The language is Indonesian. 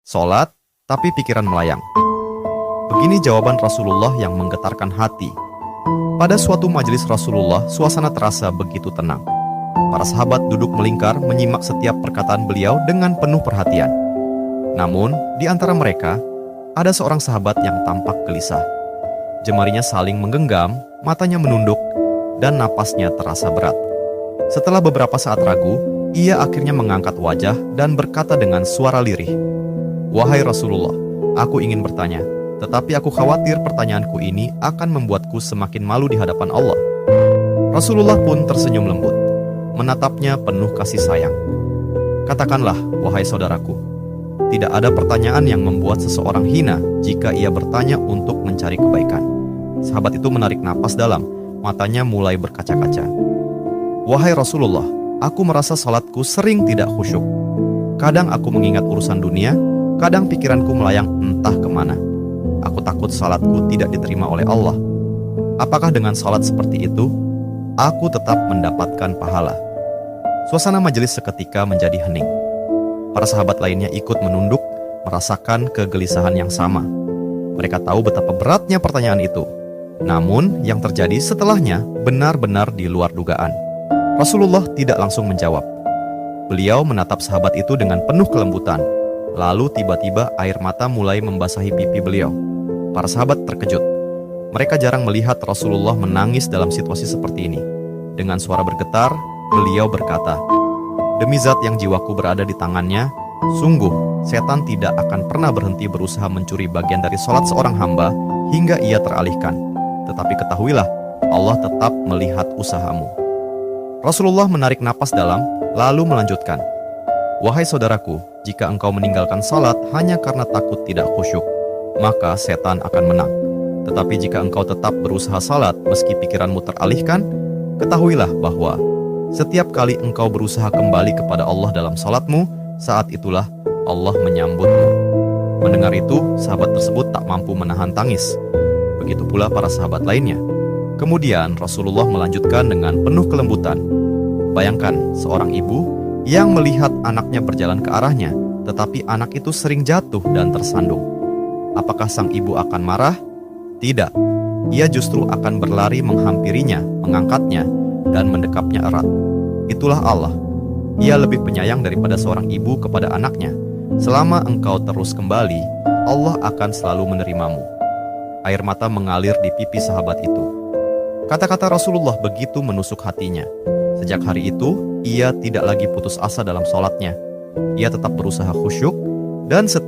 sholat, tapi pikiran melayang. Begini jawaban Rasulullah yang menggetarkan hati. Pada suatu majelis Rasulullah, suasana terasa begitu tenang. Para sahabat duduk melingkar menyimak setiap perkataan beliau dengan penuh perhatian. Namun, di antara mereka, ada seorang sahabat yang tampak gelisah. Jemarinya saling menggenggam, matanya menunduk, dan napasnya terasa berat. Setelah beberapa saat ragu, ia akhirnya mengangkat wajah dan berkata dengan suara lirih, "Wahai Rasulullah, aku ingin bertanya, tetapi aku khawatir pertanyaanku ini akan membuatku semakin malu di hadapan Allah." Rasulullah pun tersenyum lembut, menatapnya penuh kasih sayang. "Katakanlah, wahai saudaraku, tidak ada pertanyaan yang membuat seseorang hina jika ia bertanya untuk mencari kebaikan." Sahabat itu menarik napas dalam, matanya mulai berkaca-kaca. "Wahai Rasulullah, aku merasa salatku sering tidak khusyuk. Kadang aku mengingat urusan dunia, kadang pikiranku melayang entah kemana. Aku takut salatku tidak diterima oleh Allah. Apakah dengan salat seperti itu, aku tetap mendapatkan pahala?" Suasana majelis seketika menjadi hening. Para sahabat lainnya ikut menunduk, merasakan kegelisahan yang sama. Mereka tahu betapa beratnya pertanyaan itu. Namun, yang terjadi setelahnya benar-benar di luar dugaan. Rasulullah tidak langsung menjawab. Beliau menatap sahabat itu dengan penuh kelembutan. Lalu tiba-tiba air mata mulai membasahi pipi beliau. Para sahabat terkejut. Mereka jarang melihat Rasulullah menangis dalam situasi seperti ini. Dengan suara bergetar, beliau berkata, "Demi zat yang jiwaku berada di tangannya, sungguh setan tidak akan pernah berhenti berusaha mencuri bagian dari sholat seorang hamba hingga ia teralihkan. Tetapi ketahuilah, Allah tetap melihat usahamu." Rasulullah menarik napas dalam, lalu melanjutkan, "Wahai saudaraku, jika engkau meninggalkan salat hanya karena takut tidak khusyuk, maka setan akan menang. Tetapi jika engkau tetap berusaha salat meski pikiranmu teralihkan, ketahuilah bahwa setiap kali engkau berusaha kembali kepada Allah dalam salatmu, saat itulah Allah menyambutmu." Mendengar itu, sahabat tersebut tak mampu menahan tangis. Begitu pula para sahabat lainnya. Kemudian Rasulullah melanjutkan dengan penuh kelembutan, "Bayangkan seorang ibu yang melihat anaknya berjalan ke arahnya, tetapi anak itu sering jatuh dan tersandung. Apakah sang ibu akan marah? Tidak. Ia justru akan berlari menghampirinya, mengangkatnya, dan mendekapnya erat. Itulah Allah. Ia lebih penyayang daripada seorang ibu kepada anaknya. Selama engkau terus kembali, Allah akan selalu menerimamu." Air mata mengalir di pipi sahabat itu. Kata-kata Rasulullah begitu menusuk hatinya. Sejak hari itu, ia tidak lagi putus asa dalam sholatnya. Ia tetap berusaha khusyuk dan setia